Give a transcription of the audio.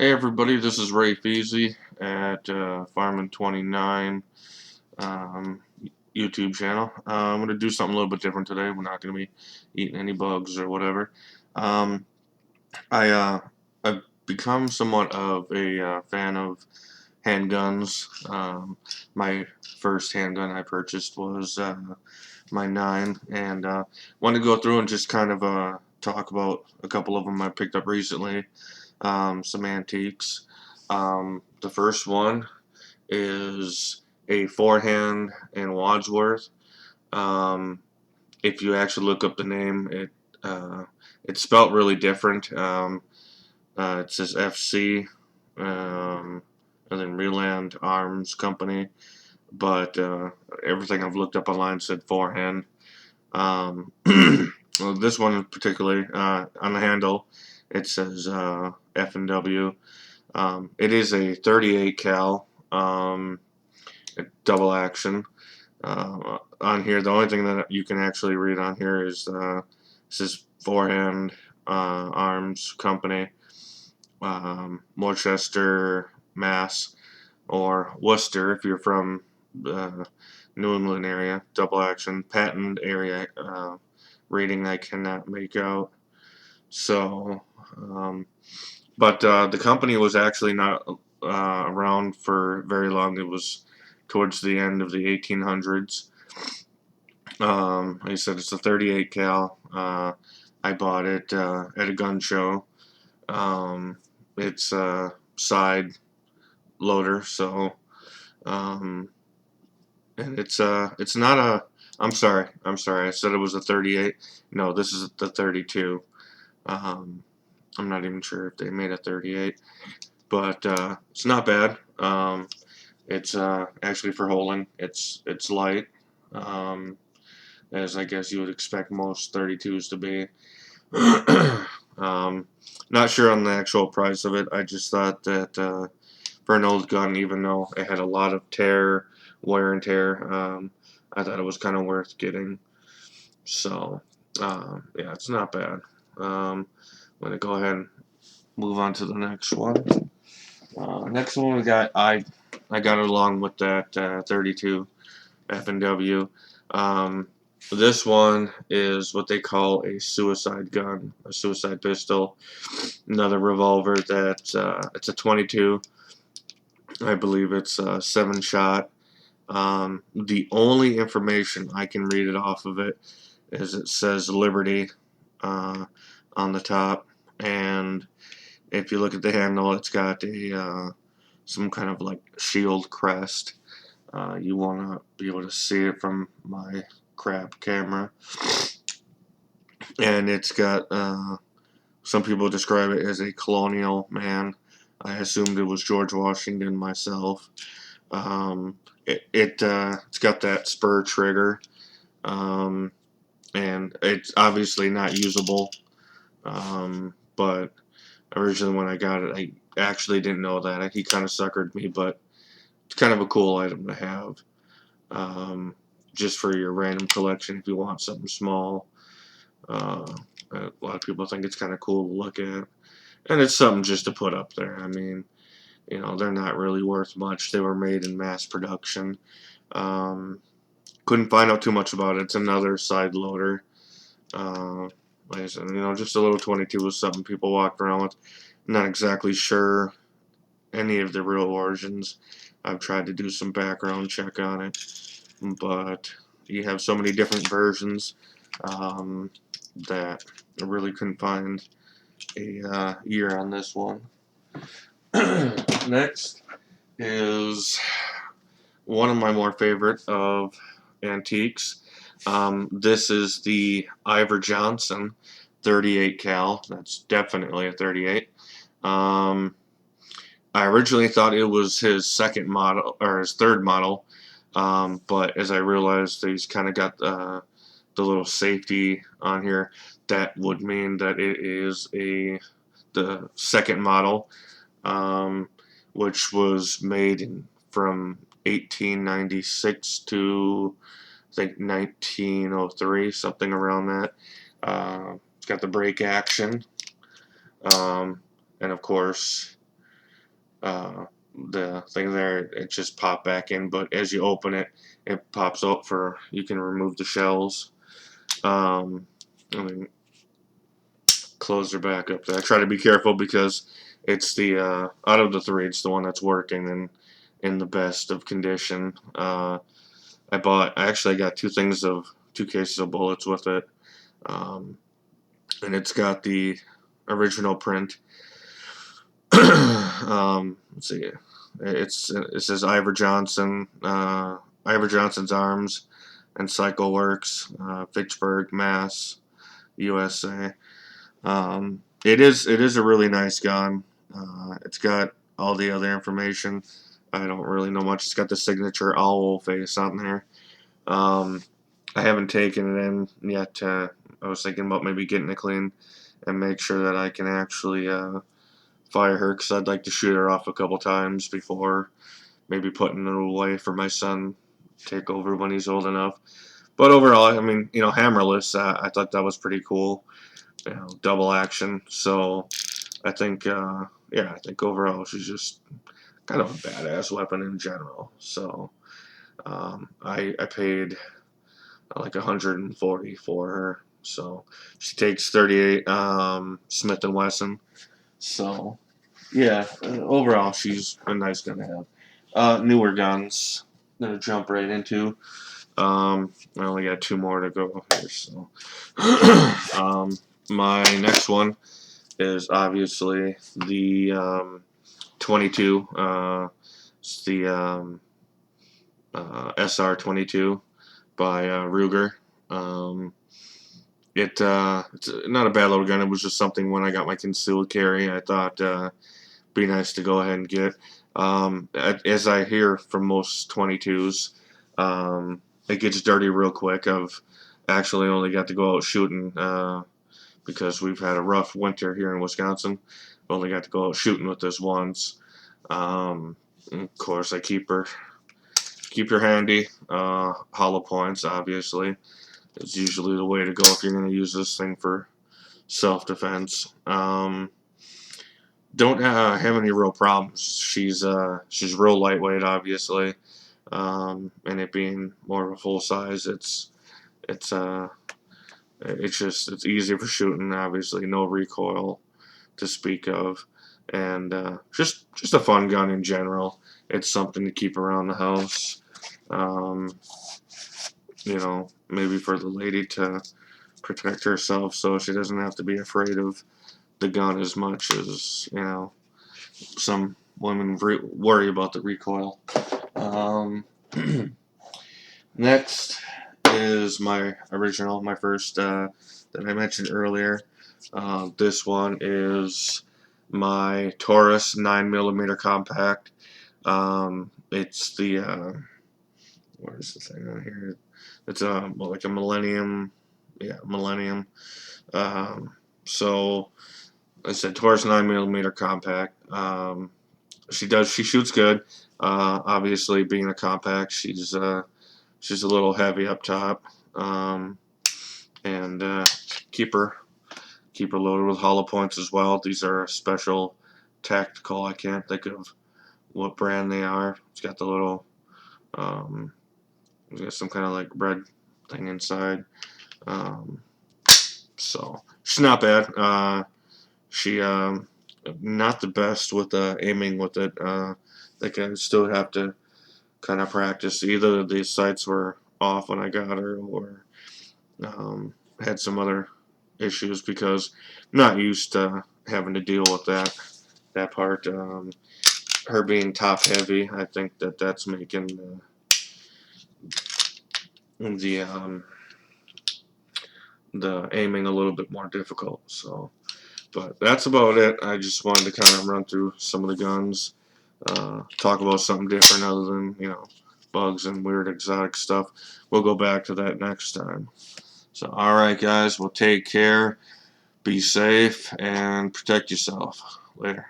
Hey everybody, this is Ray Feasy at Fireman 29 um, YouTube channel. I'm going to do something a little bit different today. We're not going to be eating any bugs or whatever. Um, I've become somewhat of a fan of handguns. My first handgun I purchased was my 9, and wanted to go through and just kind of talk about a couple of them I picked up recently. Some antiques. The first one is a forehand in Wadsworth. Um, if you actually look up the name, it's spelt really different. It says FC, and then Reland Arms Company, but everything I've looked up online said forehand. Well, this one in particular, on the handle, it says F&W. It is a 38 cal double action. On here, the only thing that you can actually read on here is this is Forehand Arms Company, Worcester, Mass, or Worcester if you're from the New England area. Double action patent area reading I cannot make out. So, but the company was actually not around for very long. It was towards the end of the 1800s. Like I said, it's a 38 cal. I bought it at a gun show. It's a side loader, so um, and it's not a. I'm sorry. I said it was a 38. No, this is the 32. Um, I'm not even sure if they made a 38, but it's not bad. It's actually for holding. It's light, um, as I guess you would expect most 32s to be. um, Not sure on the actual price of it. I just thought that for an old gun, even though it had a lot of wear and tear, I thought it was kind of worth getting. So yeah, it's not bad. I'm gonna go ahead and move on to the next one. Next one we got I got it along with that 32 F&W. Um, this one is what they call a suicide gun, a suicide pistol. Another revolver that it's a 22. I believe it's a 7-shot. The only information I can read it off of it is it says Liberty uh, on the top, and if you look at the handle, it's got a some kind of like shield crest. You want to be able to see it from my crap camera, and it's got some people describe it as a colonial man. I assumed it was George Washington myself. It's got that spur trigger, um, and it's obviously not usable. But originally when I got it, I actually didn't know that. He kind of suckered me, but it's kind of a cool item to have, um, just for your random collection if you want something small. Uh, a lot of people think it's kind of cool to look at, and it's something just to put up there. I mean, they're not really worth much. They were made in mass production. Um, couldn't find out too much about it. It's another side loader. Like I said, just a little 22 was something people walked around with. Not exactly sure any of the real origins. I've tried to do some background check on it, but you have so many different versions um, that I really couldn't find a year on this one. Next is one of my more favorite of antiques. This is the Ivor Johnson 38 cal. That's definitely a 38. Um, I originally thought it was his second model or his third model, but as I realized that he's kind of got the little safety on here, that would mean that it is the second model, um, which was made from 1896 to I think 1903, something around that. It's got the brake action, and of course the thing there, it just popped back in. But as you open it, it pops up for you can remove the shells. Um, I mean, close her back up there. I try to be careful because it's the out of the three, it's the one that's working and in the best of condition. I actually got two cases of bullets with it, um, and it's got the original print. Let's see, it says Ivor Johnson's Arms, and Cycle Works, Fitchburg, Mass, USA. It is a really nice gun. It's got all the other information. I don't really know much. It's got the signature owl face on there. Um, I haven't taken it in yet. I was thinking about maybe getting it clean and make sure that I can actually fire her because I'd like to shoot her off a couple times before maybe putting it away for my son to take over when he's old enough. But overall, I mean, hammerless. I thought that was pretty cool. Double action. So I think overall she's just kind of a badass weapon in general. So I paid like 140 for her. So she takes 38 Smith and Wesson. So yeah, overall she's a nice gun to have. Newer guns. I'm gonna jump right into. I only got two more to go here. So my next one is obviously the 22. It's the SR22 by Ruger. Um, it's not a bad little gun. It was just something when I got my concealed carry, I thought be nice to go ahead and get. As I hear from most 22s, it gets dirty real quick. I've actually only got to go out shooting because we've had a rough winter here in Wisconsin. Only got to go out shooting with this once. Of course, I keep her handy. Hollow points, obviously, is usually the way to go if you're going to use this thing for self-defense. Don't have any real problems. She's real lightweight, obviously, and it being more of a full size, it's it's easy for shooting. Obviously, no recoil to speak of, and just a fun gun in general. It's something to keep around the house. Um, maybe for the lady to protect herself, so she doesn't have to be afraid of the gun as much as some women worry about the recoil. Um, Next is my first that I mentioned earlier. This one is my Taurus 9mm compact. It's the where's the thing on here? It's like a Millennium, yeah, Millennium. So I said Taurus 9mm compact. She shoots good. Obviously, being a compact, she's a little heavy up top. And keep her loaded with hollow points as well. These are special tactical. I can't think of what brand they are. It's got the little it's got some kind of like red thing inside. So she's not bad. She not the best with aiming with it. They can still have to kind of practice. Either the sights were off when I got her, or had some other issues because I'm not used to having to deal with that part. Her being top heavy, I think that's making the aiming a little bit more difficult. So, but that's about it. I just wanted to kind of run through some of the guns, talk about something different other than bugs and weird exotic stuff. We'll go back to that next time. So, all right, guys, well, take care, be safe, and protect yourself. Later.